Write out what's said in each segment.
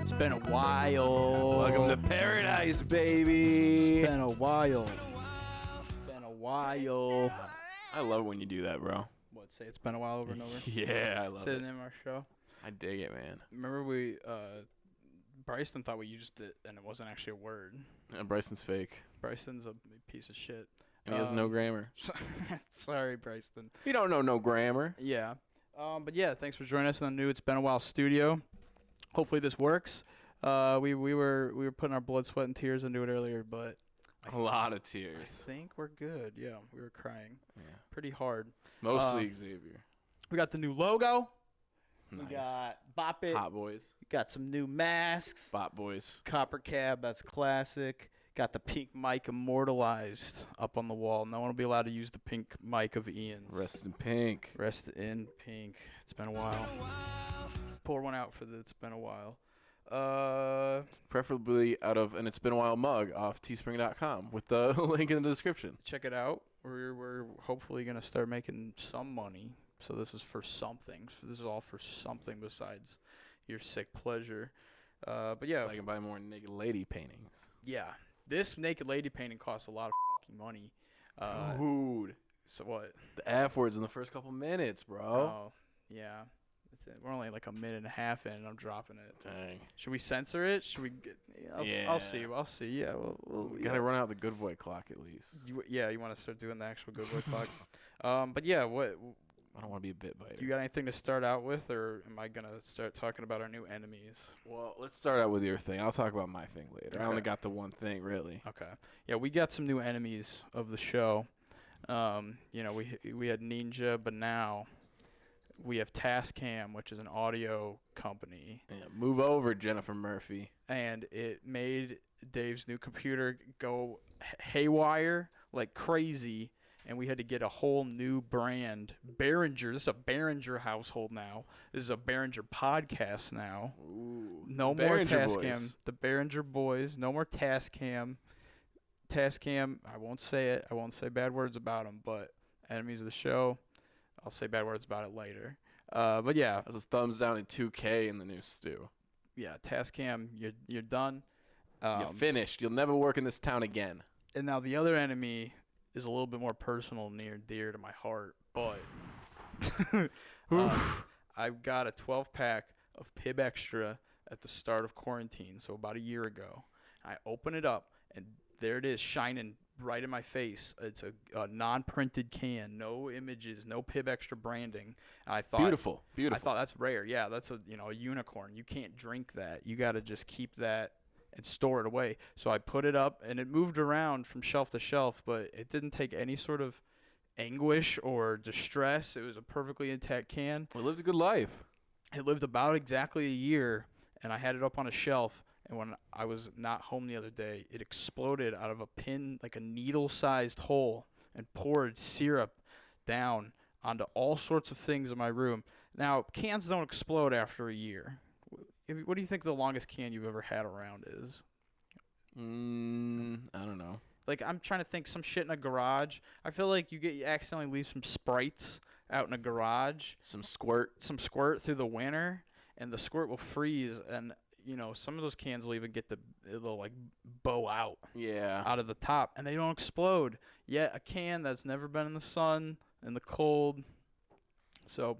It's been a while. Welcome to paradise, baby. It's been a while. It's been a while. I love it when you do that, bro. What, say it's been a while over and over? Yeah, I love Say it. the name of our show. I dig it, man. Remember Bryson thought we used it and it wasn't actually a word. Bryson's fake. Bryson's a piece of shit. And he has no grammar. Sorry, Bryson. You don't know no grammar. Yeah. But yeah, thanks for joining us in the new It's Been a While studio. Hopefully this works. We were putting our blood, sweat, and tears into it earlier, but A lot of I tears. think we're good. Yeah, we were crying Yeah. pretty hard. Mostly Xavier. We got the new logo. Nice. We got Bop It. Hot boys. We got some new masks. Bot boys. Copper Cab, that's classic. Got the pink mic immortalized up on the wall. No one will be allowed to use the pink mic of Ian's. Rest in pink. Rest in pink. It's been a while. Pour one out for the It's Been a While. Preferably out of an It's Been a While mug off teespring.com with the link in the description. Check it out. We're hopefully going to start making some money. So this is for something. So this is all for something besides your sick pleasure. But yeah. So I can buy more naked lady paintings. Yeah. This naked lady painting costs a lot of fucking money. Dude. So what? The F words in the first couple minutes, bro. Oh, yeah. That's it. We're only like a minute and a half in, and I'm dropping it. Dang. Should we censor it? Should we get? I'll see. I'll see. Yeah. We gotta run out the good boy clock at least. You want to start doing the actual good boy clock? But yeah, what? I don't want to be a bit biter. You got anything to start out with, or am I gonna start talking about our new enemies? Well, let's start out with your thing. I'll talk about my thing later. Okay. I only got the one thing, really. Okay. Yeah, we got some new enemies of the show. We had Ninja, but now we have Tascam, which is an audio company. Yeah, move over, Jennifer Murphy. And it made Dave's new computer go haywire like crazy, and we had to get a whole new brand. Behringer. This is a Behringer household now. This is a Behringer podcast now. Ooh, No more Tascam. The Behringer boys. No more Tascam. Tascam, I won't say it. I won't say bad words about them, but enemies of the show, I'll say bad words about it later. But yeah. That's a thumbs down in 2K in the new stew. Yeah, Tascam, you're done. You're finished. You'll never work in this town again. And now the other enemy is a little bit more personal, near and dear to my heart. But I've got a 12-pack of Pib Extra at the start of quarantine, so about a year ago. I open it up, and there it is, shining right in my face. It's a non-printed can, no images, no Pib Extra branding. And I thought, Beautiful. I thought that's rare. Yeah, that's a unicorn. You can't drink that. You got to just keep that and store it away. So I put it up, and it moved around from shelf to shelf, but it didn't take any sort of anguish or distress. It was a perfectly intact can. We lived a good life. It lived about exactly a year, and I had it up on a shelf. And when I was not home the other day, it exploded out of a pin, like a needle-sized hole, and poured syrup down onto all sorts of things in my room. Now, cans don't explode after a year. What do you think the longest can you've ever had around is? I don't know. Like, I'm trying to think, some shit in a garage. I feel like you accidentally leave some Sprites out in a garage. Some squirt. Some squirt through the winter, and the squirt will freeze, and some of those cans will even it'll like bow out. Yeah. Out of the top, and they don't explode. Yet a can that's never been in the sun, in the cold. So,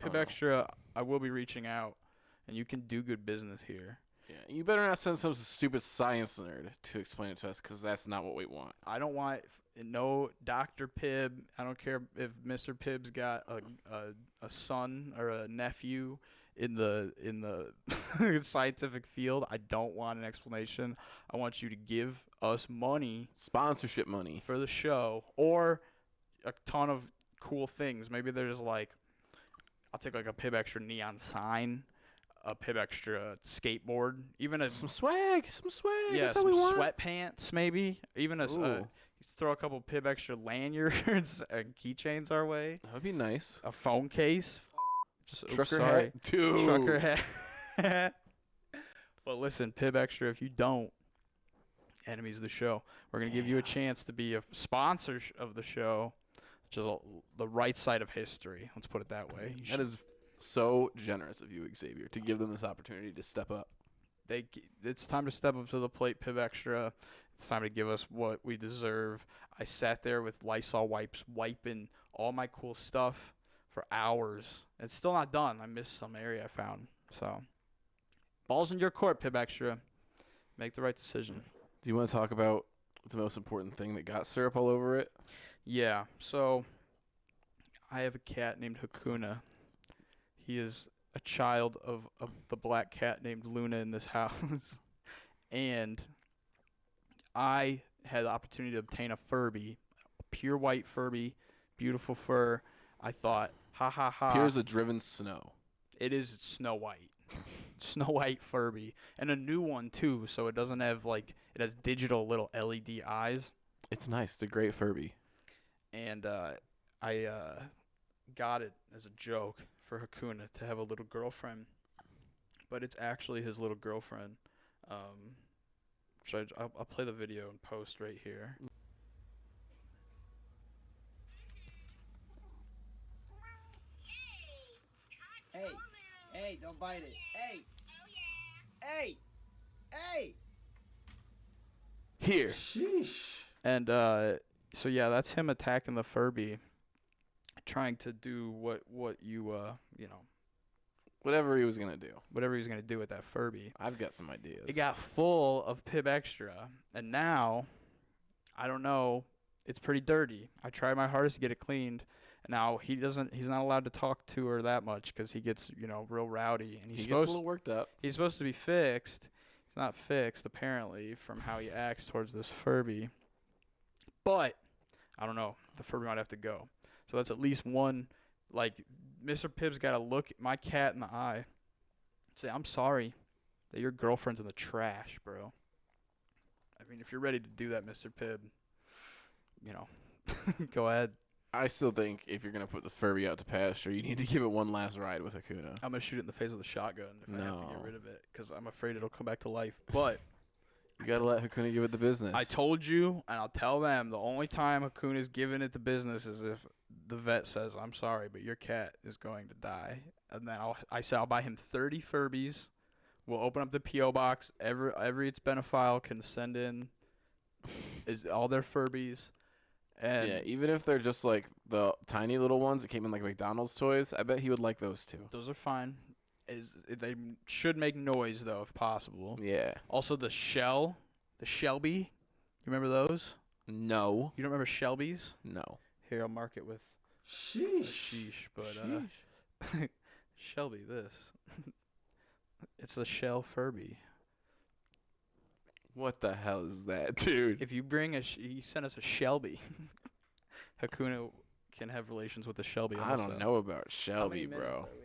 Pib Extra, I will be reaching out, and you can do good business here. Yeah, you better not send some stupid science nerd to explain it to us, because that's not what we want. I don't want no Dr. Pibb. I don't care if Mr. Pibb's got a son or a nephew in the scientific field. I don't want an explanation. I want you to give us money, sponsorship money for the show, or a ton of cool things. Maybe there's I'll take like a Pib Extra neon sign, a Pib Extra skateboard, even some swag. Yeah, that's some what we want. sweatpants maybe, even throw a couple Pib Extra lanyards and keychains our way. That would be nice. A phone case. Trucker hat. Dude. Trucker hat. But listen, Pib Extra, if you don't, enemies of the show, we're going to give you a chance to be a sponsor of the show, which is the right side of history. Let's put it that way. That is so generous of you, Xavier, to give them this opportunity to step up. it's time to step up to the plate, Pib Extra. It's time to give us what we deserve. I sat there with Lysol wipes, wiping all my cool stuff for hours. It's still not done. I missed some area I found. So, ball's in your court, Pib Extra. Make the right decision. Do you want to talk about the most important thing that got syrup all over it? Yeah. So, I have a cat named Hakuna. He is a child of the black cat named Luna in this house. And I had the opportunity to obtain a Furby, a pure white Furby, beautiful fur. I thought, ha ha ha. Pure as a driven snow. It is Snow White. Snow White Furby. And a new one, too, so it doesn't have, like, it has digital little LED eyes. It's nice. It's a great Furby. And I got it as a joke for Hakuna to have a little girlfriend. But it's actually his little girlfriend. I'll play the video and post right here. Hey, don't bite it. Hey, Here. sheesh. And so yeah, that's him attacking the Furby, trying to do what you know, Whatever he was going to do. whatever he's gonna do with that Furby. I've got some ideas. It got full of Pib Extra, and now, I don't know, it's pretty dirty. I tried my hardest to get it cleaned, and now he's not allowed to talk to her that much because he gets, real rowdy, and he gets a little worked up. he's supposed to be fixed. He's not fixed, apparently, from how he acts towards this Furby. But, I don't know, the Furby might have to go. So that's at least one, like, Mr. Pibb's got to look my cat in the eye and say, I'm sorry that your girlfriend's in the trash, bro. I mean, if you're ready to do that, Mr. Pibb, go ahead. I still think if you're going to put the Furby out to pasture, you need to give it one last ride with Hakuna. I'm going to shoot it in the face with a shotgun if I have to get No. rid of it because I'm afraid it'll come back to life. But You got to let Hakuna give it the business. I told you, and I'll tell them, the only time Hakuna's giving it the business is if the vet says, I'm sorry, but your cat is going to die. And then I'll buy him 30 Furbies. We'll open up the P.O. box. Every it's been a file can send in all their Furbies. And yeah, even if they're just like the tiny little ones that came in like McDonald's toys, I bet he would like those too. those are fine. They should make noise, though, if possible. Yeah. Also, the Shelby. You remember those? No. You don't remember Shelby's? No. Here, I'll mark it with a Sheesh. sheesh. But Sheesh. Shelby, this. It's a Shell Furby. What the hell is that, dude? If you bring you send us a Shelby, Hakuna can have relations with the Shelby. I don't also. know about How many Shelby, minutes bro. are we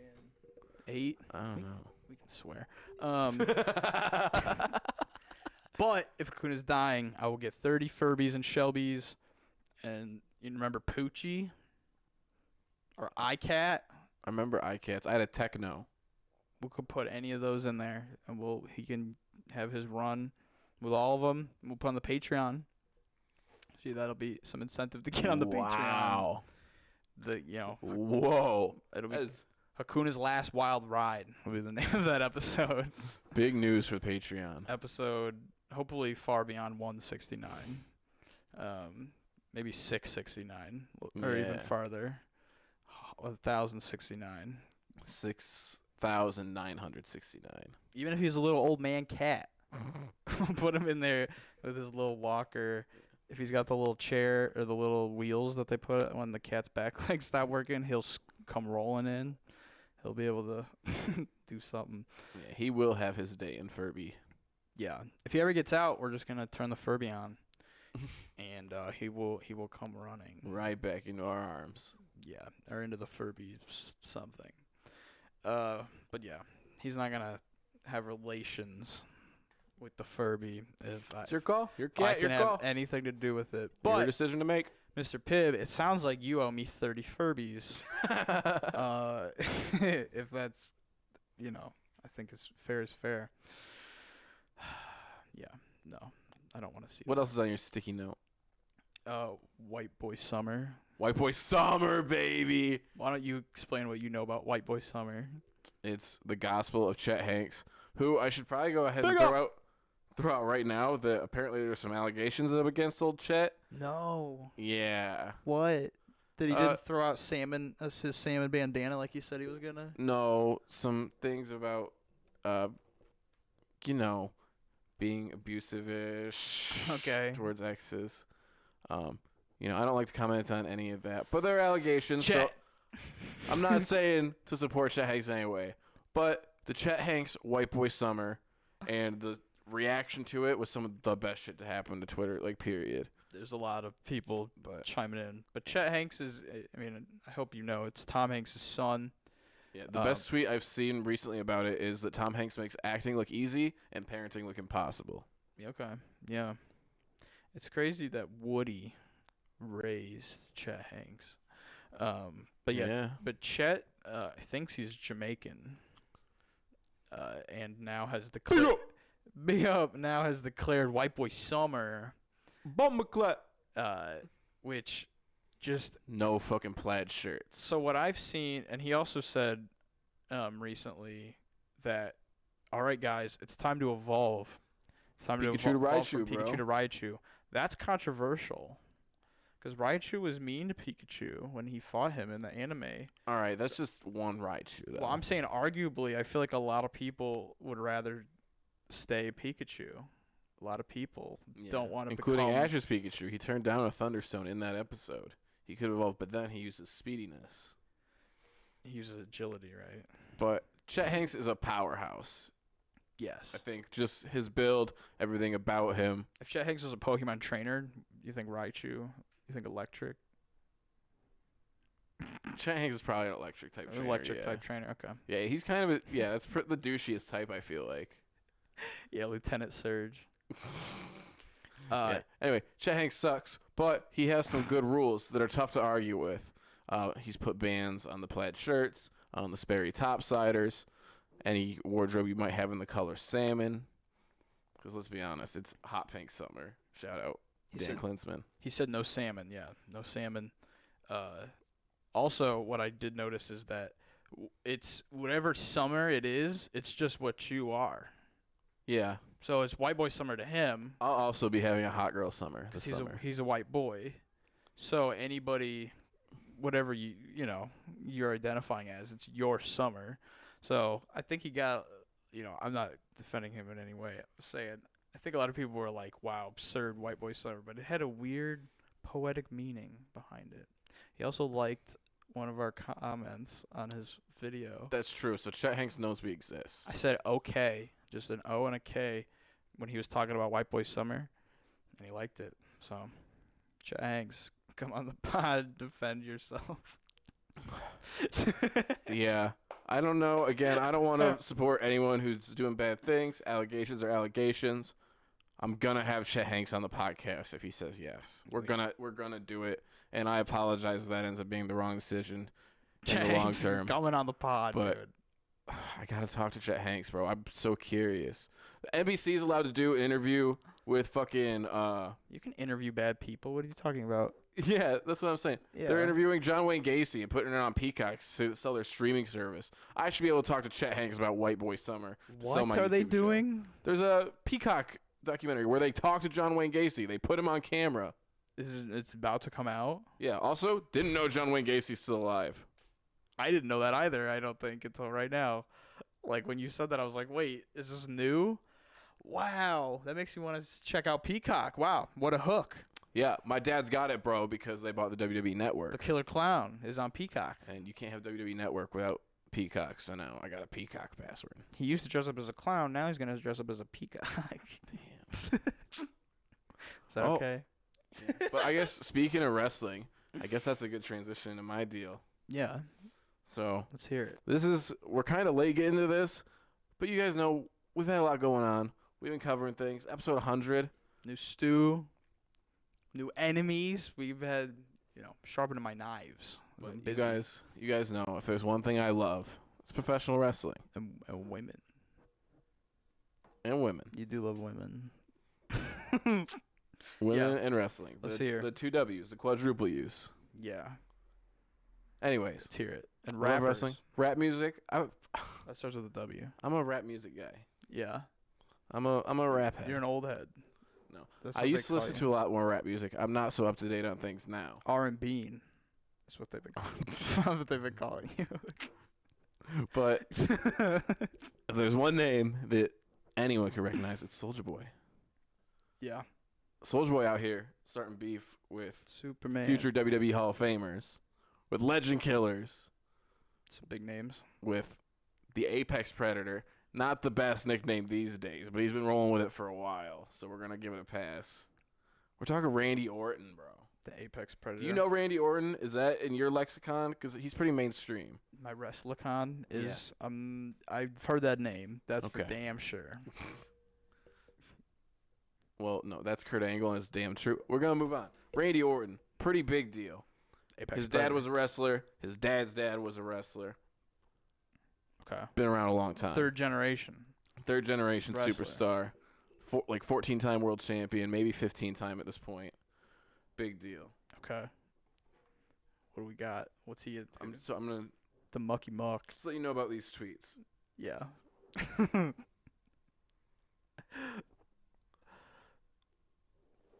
in? 8. I don't know. We can swear. But if Hakuna's dying, I will get 30 Furbies and Shelbys. And you remember Poochie? Or iCat? I remember iCats. I had a Techno. We could put any of those in there, and he can have his run with all of them. We'll put on the Patreon. See, that'll be some incentive to get on the Patreon. Wow. Whoa. It'll be That is Hakuna's Last Wild Ride will be the name of that episode. big news for Patreon. Episode hopefully far beyond 169. Maybe 669 or even Yeah. farther. 1069. 6,969. Even if he's a little old man cat. Put him in there with his little walker. If he's got the little chair or the little wheels that they put when the cat's back legs stop working, he'll come rolling in. He'll be able to do something. Yeah, he will have his day in Furby. Yeah. If he ever gets out, we're just gonna turn the Furby on, and he will come running. Right back into our arms. Yeah, or into the Furby something. But yeah, he's not gonna have relations with the Furby if It's your call. Your I cat. can Your have call. anything to do with it. Your But decision to make. Mr. Pibb, it sounds like you owe me 30 Furbies. If that's, I think as fair is fair. Yeah, no, I don't want to see What else is on your sticky note? White Boy Summer. White Boy Summer, baby. Why don't you explain what you know about White Boy Summer? It's the gospel of Chet Hanks. who I should probably go ahead and throw out right now that apparently there's some allegations up against old Chet. No. Yeah. What? That he didn't throw out salmon as his salmon bandana like he said he was gonna? No, some things about, being abusive-ish Okay. towards exes. I don't like to comment on any of that, but they're allegations. Chet. So I'm not saying to support Chet Hanks anyway, but the Chet Hanks White Boy Summer and the reaction to it was some of the best shit to happen to Twitter, period. There's a lot of people chiming in. But Chet Hanks is, I hope you know, it's Tom Hanks' son. Yeah, the best tweet I've seen recently about it is that Tom Hanks makes acting look easy and parenting look impossible. Okay, yeah. It's crazy that Woody raised Chet Hanks. But Chet thinks he's Jamaican. And now has declared White Boy Summer. Bumbleclap. Which just no fucking plaid shirts. So what I've seen, and he also said recently that, all right, guys, it's time to evolve. It's time Pikachu to evolve to from Raichu, Pikachu to Raichu. That's controversial. Because Raichu was mean to Pikachu when he fought him in the anime. All right, that's just one Raichu, though. Well, I'm saying arguably, I feel like a lot of people would rather stay Pikachu. A lot of people don't want to including Ash's Pikachu. He turned down a Thunderstone in that episode. He could have evolved, but then he uses speediness. He uses agility, right? But Chet Hanks is a powerhouse. Yes. I think just his build, everything about him. If Chet Hanks was a Pokemon trainer, you think Raichu? You think electric? Chet Hanks is probably an electric type trainer. Electric type trainer, okay. Yeah, he's kind of that's the douchiest type, I feel like. Yeah, Lieutenant Surge. Anyway, Chet Hanks sucks, but he has some good rules that are tough to argue with. He's put bans on the plaid shirts, on the Sperry topsiders, any wardrobe you might have in the color salmon. Because let's be honest, it's hot pink summer. Shout out Dan Klinsman. He said no salmon. Yeah, no salmon. Also, what I did notice is that it's whatever summer it is, it's just what you are. Yeah. So it's white boy summer to him. I'll also be having a hot girl summer this summer. He's a white boy. So anybody, whatever you're identifying as, it's your summer. So I think he got, I'm not defending him in any way. I'm saying I think a lot of people were like, wow, absurd white boy summer. But it had a weird poetic meaning behind it. He also liked one of our comments on his video. That's true. So Chet Hanks knows we exist. I said okay, just an O and a K, when he was talking about White Boy Summer, and he liked it. So, Chet Hanks, come on the pod, defend yourself. Yeah. I don't know. Again, I don't want to support anyone who's doing bad things. Allegations are allegations. I'm gonna have Chet Hanks on the podcast if he says yes. We're gonna do it, and I apologize if that ends up being the wrong decision in the long term. Coming on the pod, but dude. I gotta talk to Chet Hanks, bro. I'm so curious. The NBC is allowed to do an interview with fucking. You can interview bad people. What are you talking about? Yeah, that's what I'm saying. Yeah. They're interviewing John Wayne Gacy and putting it on Peacock to sell their streaming service. I should be able to talk to Chet Hanks about White Boy Summer. What are they doing? There's a Peacock documentary where they talk to John Wayne Gacy. They put him on camera. It's about to come out? Yeah. Also, didn't know John Wayne Gacy's still alive. I didn't know that either, I don't think, until right now. Like, when you said that, I was like, wait, is this new? Wow. That makes me want to check out Peacock. Wow. What a hook. Yeah. My dad's got it, bro, because they bought the WWE Network. The Killer Clown is on Peacock. And you can't have WWE Network without Peacock, so now I got a Peacock password. He used to dress up as a clown. Now he's going to dress up as a peacock. Damn. Is that okay? Yeah. But I guess, speaking of wrestling, I guess that's a good transition into my deal. Yeah. So let's hear it. We're kind of late getting into this, but you guys know we've had a lot going on. We've been covering things. Episode 100. New stew. New enemies. We've had, sharpening my knives. You guys know if there's one thing I love, it's professional wrestling. And women. And women. You do love women. Women and wrestling. Let's hear. The 2 W's, the quadruple U's. Yeah. Anyways. Let's hear it. And rap wrestling. Rap music. That starts with a W. I'm a rap music guy. Yeah. I'm a rap head. You're an old head. No. That's I what used they to listen call to a lot more rap music. I'm not so up to date on things now. R&B. That's what they've been calling. That's what they've been calling you. But if there's one name that anyone can recognize, it's Soulja Boy. Yeah. Soulja Boy out here starting beef with Superman. future WWE Hall of Famers, with Legend Killers, Some big names. with the Apex Predator. Not the best nickname these days, but he's been rolling with it for a while, so we're going to give it a pass. We're talking Randy Orton, bro. The Apex Predator. Do you know Randy Orton? Is that in your lexicon? Because he's pretty mainstream. My Wrestlicon is I've heard that name. That's for Okay. damn sure. Well, no, that's Kurt Angle, and it's damn true. We're going to move on. Randy Orton, pretty big deal. Apex His Predator. dad was a wrestler. His dad's dad was a wrestler. Okay. Been around a long time. Third generation. Third generation Wrestler. superstar. 14-time world champion, maybe 15-time at this point. Big deal. Okay. What do we got? What's he into? I'm going to The Mucky Muck. just let you know about these tweets. Yeah.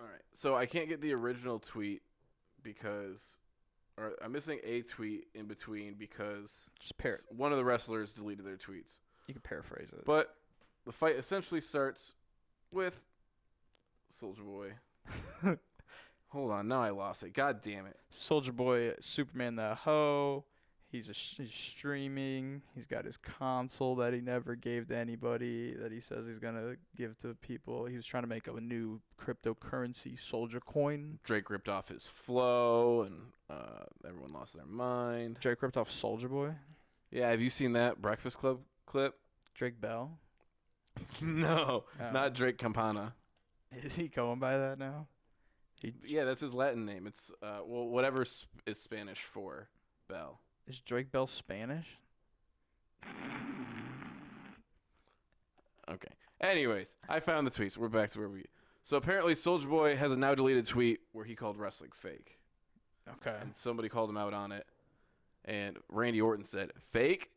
All right. So I can't get the original tweet because, or I'm missing a tweet in between because Just one of the wrestlers deleted their tweets. You can paraphrase it. But the fight essentially starts with Soulja Boy. Hold on, now I lost it. God damn it. Soulja Boy, Superman the Hoe. He's streaming. He's got his console that he never gave to anybody that he says he's going to give to people. He was trying to make a new cryptocurrency, Soulja Coin. Drake ripped off his flow, and everyone lost their mind. Drake ripped off Soulja Boy. Yeah, have you seen that Breakfast Club clip? Drake Bell. No, Oh. not Drake Campana. Is he going by that now? Yeah, that's his Latin name. It's whatever is Spanish for Bell. Is Drake Bell Spanish? Okay. Anyways, I found the tweets. We're back to where we. So apparently, Soulja Boy has a now deleted tweet where he called wrestling fake, Okay. and somebody called him out on it. And Randy Orton said, "Fake?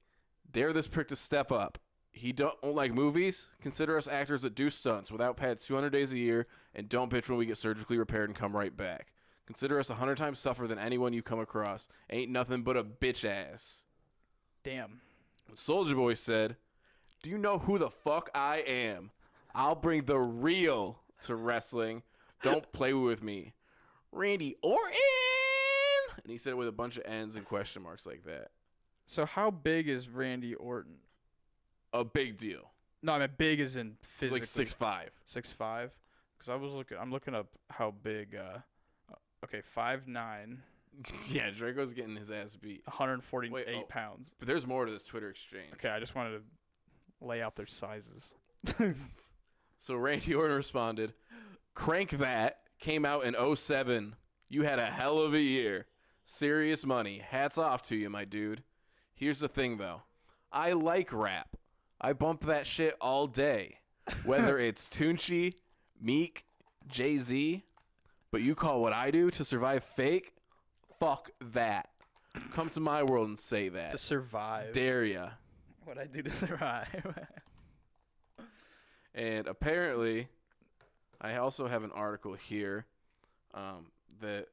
Dare this prick to step up. He don't like movies. Consider us actors that do stunts without pads 200 days a year and don't bitch when we get surgically repaired and come right back. Consider us 100 times tougher than anyone you come across. Ain't nothing but a bitch ass." Damn. Soulja Boy said, "Do you know who the fuck I am? I'll bring the real to wrestling. Don't play with me. Randy Orton." And he said it with a bunch of N's and question marks like that. So how big is Randy Orton? A big deal. No, I mean big as in He's physically. like 6'5". 6'5". Because I'm looking up how big. Okay, 5'9", Yeah, Draco's getting his ass beat. 148 Wait, oh. pounds. But there's more to this Twitter exchange. Okay, I just wanted to lay out their sizes. So Randy Orton responded, "Crank That came out in 07. You had a hell of a year. Serious money. Hats off to you, my dude. Here's the thing, though. I like rap. I bump that shit all day. Whether it's Tunchi, Meek, Jay-Z. But you call what I do to survive fake? Fuck that. Come to my world and say that. To survive. Dare ya." What I do to survive. And apparently, I also have an article here that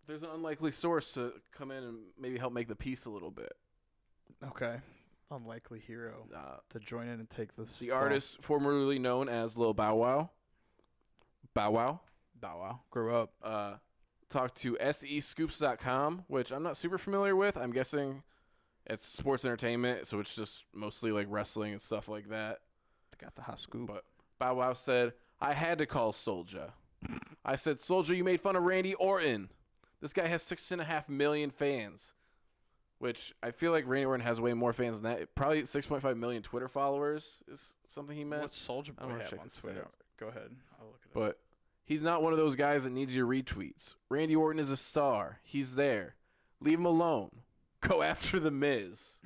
there's an unlikely source to come in and maybe help make the piece a little bit. Okay. Unlikely hero to join in and take this. The artist formerly known as Lil Bow Wow. Bow Wow. Bow Wow. Grew up. Talked to SEScoops.com, which I'm not super familiar with. I'm guessing it's sports entertainment, so it's just mostly like wrestling and stuff like that. They got the hot scoop. But Bow Wow said, "I had to call Soulja. I said, Soulja, you made fun of Randy Orton. This guy has 6.5 million fans." Which I feel like Randy Orton has way more fans than that. Probably 6.5 million Twitter followers is something he meant. What's Soulja I don't Boy wanna have check on the Twitter? stats. Go ahead. I'll look it up. But he's not one of those guys that needs your retweets. Randy Orton is a star. He's there. Leave him alone. Go after The Miz.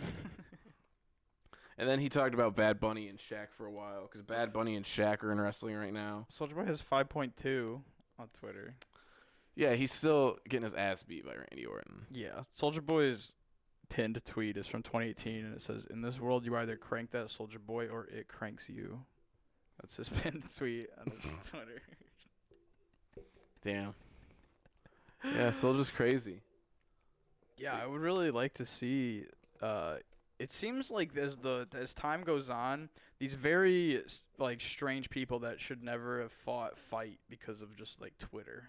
And then he talked about Bad Bunny and Shaq for a while, because Bad Bunny and Shaq are in wrestling right now. Soulja Boy has 5.2 on Twitter. Yeah, he's still getting his ass beat by Randy Orton. Yeah. Soulja Boy is pinned tweet is from 2018, and it says, "In this world, you either crank that Soulja Boy or it cranks you." That's his pinned tweet on his Twitter. Damn. Yeah, Soulja's crazy. Yeah, I would really like to see. It seems like as time goes on, these very like strange people that should never have fight because of just like Twitter.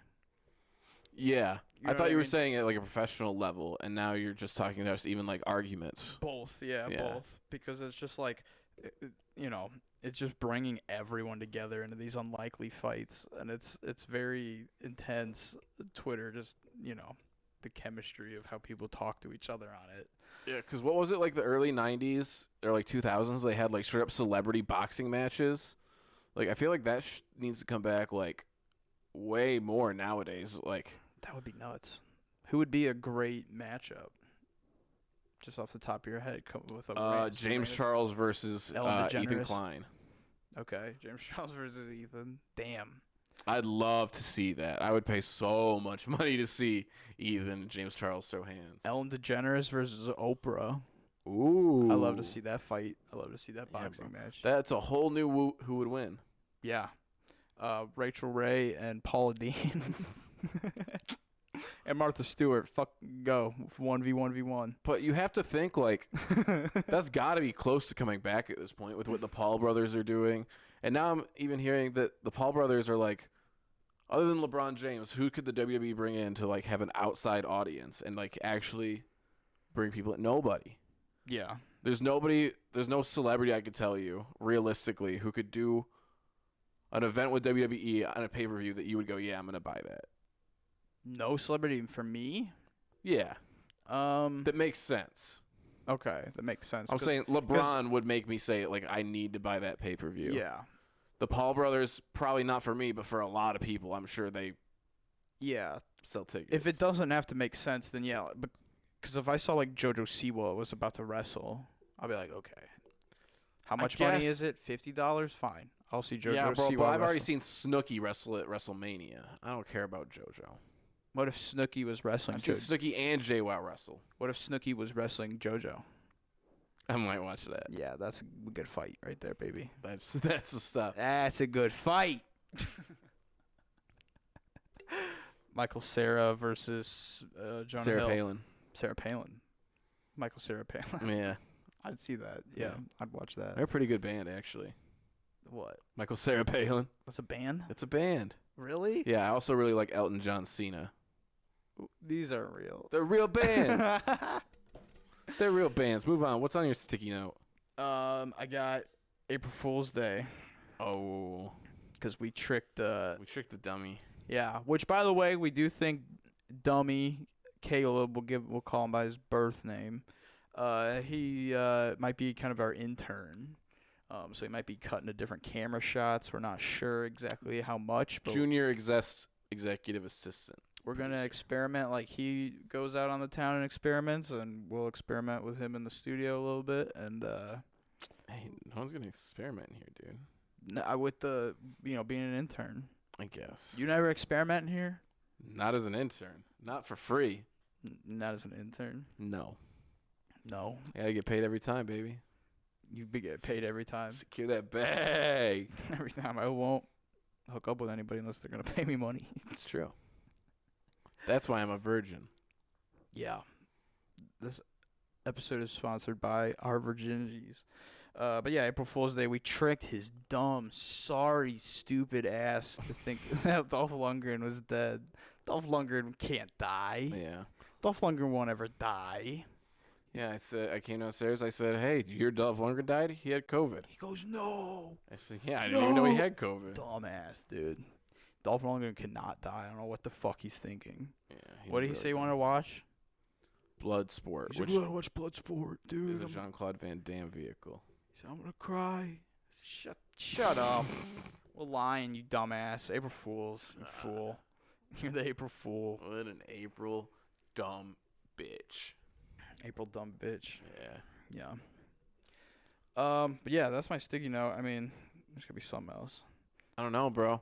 Yeah, You know I what thought you were mean? saying at like a professional level, and now you're just talking about just even like arguments. Both, yeah, both. Because it's just like, you know, it's just bringing everyone together into these unlikely fights, and it's very intense. Twitter, just the chemistry of how people talk to each other on it. Yeah, because what was it, like the early 90s or like 2000s, they had like straight up celebrity boxing matches. Like, I feel like that needs to come back like way more nowadays. Like, That would be nuts. Who would be a great matchup? Just off the top of your head, come with a James Charles versus Ellen Ethan DeGeneres. Klein. Okay, James Charles versus Ethan. Damn. I'd love to see that. I would pay so much money to see Ethan and James Charles throw hands. Ellen DeGeneres versus Oprah. Ooh. I love to see that fight. I love to see that boxing match. That's a whole new who would win. Yeah. Rachel Ray and Paula Dean. And Martha Stewart. Fuck, go. 1v1v1. But you have to think, like, that's got to be close to coming back at this point with what the Paul brothers are doing. And now I'm even hearing that the Paul brothers are like, other than LeBron James, who could the WWE bring in to like have an outside audience and like actually bring people in? Nobody. Yeah. There's no celebrity I could tell you realistically who could do an event with WWE on a pay-per-view that you would go, yeah, I'm going to buy that. No celebrity for me? Yeah. That makes sense. Okay, that makes sense. I'm saying LeBron would make me say, like, I need to buy that pay-per-view. Yeah. The Paul brothers, probably not for me, but for a lot of people, I'm sure they sell tickets. If it doesn't have to make sense, then yeah. Because if I saw, like, JoJo Siwa was about to wrestle, I'll be like, okay. How much money is it? $50? Fine. I'll see JoJo Siwa Yeah, bro, but I've already wrestle. seen Snooki wrestle at WrestleMania. I don't care about JoJo. What if Snooki was wrestling I've seen Snooki and JWoww wrestle. What if Snooki was wrestling JoJo? I might watch that. Yeah, that's a good fight right there, baby. That's the stuff. That's a good fight. Michael Cera versus Jonah Sarah Hill. Palin. Sarah Palin. Michael Cera Palin. Yeah. I'd see that. Yeah, I'd watch that. They're a pretty good band, actually. What? Michael Cera Palin. That's a band? It's a band. Really? Yeah, I also really like Elton John Cena. These aren't real. They're real bands. They're real bands. Move on. What's on your sticky note? I got April Fool's Day Oh. because we tricked We tricked the dummy. yeah, which by the way, we do think dummy Caleb, we'll call him by his birth name. He might be kind of our intern. So he might be cutting to different camera shots. We're not sure exactly how much, but Junior executive assistant. we're going to experiment like he goes out on the town and experiments, and we'll experiment with him in the studio a little bit. And Hey, no one's going to experiment in here, dude. with the, being an intern. I guess. You never experiment in here? Not as an intern. Not for free. Not as an intern? No. No. Yeah, I get paid every time, baby. You get paid every time. Secure that bag. Every time. I won't hook up with anybody unless they're going to pay me money. It's true. That's why I'm a virgin. Yeah. This episode is sponsored by our virginities. But yeah, April Fool's Day, we tricked his dumb, sorry, stupid ass to think that Dolph Lundgren was dead. Dolph Lundgren can't die. Yeah. Dolph Lundgren won't ever die. Yeah, I came downstairs. I said, hey, your Dolph Lundgren died? He had COVID. He goes, no. I said, yeah, I didn't even know he had COVID. Dumbass, dude. Dolph Lundgren cannot die. I don't know what the fuck he's thinking. Yeah, What did he say he wanted to watch? Bloodsport, He's which like, watch Bloodsport, dude. is a Jean-Claude Van Damme vehicle. He said, I'm going to cry. Shut up. We're lying, you dumbass. April Fools, you fool. You're the April Fool. What an April dumb bitch. April dumb bitch. Yeah. Yeah. But yeah, that's my sticky note. I mean, there's gonna be something else. I don't know, bro.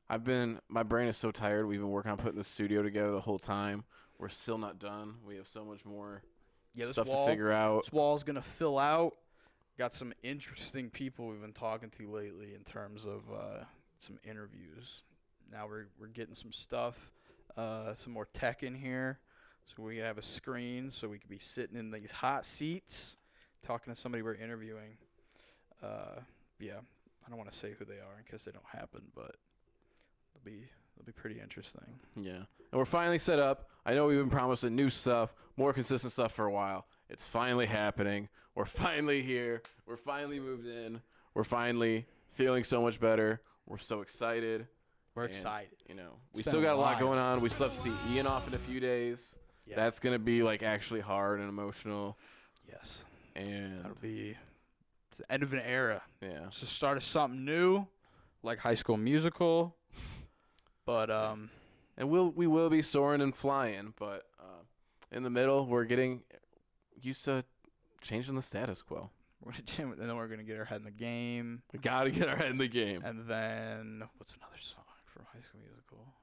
My brain is so tired. We've been working on putting the studio together the whole time. We're still not done. We have so much more Yeah, this stuff wall, to figure out. this wall's gonna fill out. Got some interesting people we've been talking to lately in terms of some interviews. Now we're getting some stuff, some more tech in here, so we have a screen, so we could be sitting in these hot seats, talking to somebody we're interviewing. Yeah, I don't want to say who they are in case they don't happen, but they'll be pretty interesting. Yeah. And we're finally set up. I know we've been promising new stuff, more consistent stuff for a while. It's finally happening. We're finally here. We're finally moved in. We're finally feeling so much better. We're so excited. We're And, excited. You know, we It's still been got a a lot while. going on. We still have to see Ian off in a few days. Yeah. That's going to be like actually hard and emotional. Yes. And That'll be it's the end of an era. yeah. It's the start of something new, like High School Musical. But And we will be soaring and flying, but in the middle, we're getting used to changing the status quo. and then we're gonna get our head in the game. We got to get our head in the game. And then what's another song from High School Musical?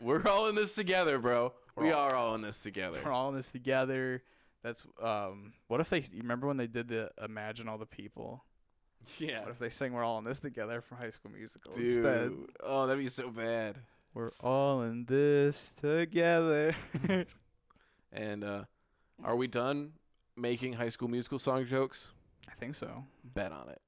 We're all in this together, bro. We're We all- are all in this together. We're all in this together. That's what if you remember when they did the Imagine All the People? Yeah. What if they sang We're All in This Together from High School Musical Dude. instead? Oh, that'd be so bad. We're all in this together. And are we done making High School Musical song jokes? I think so. Bet on it.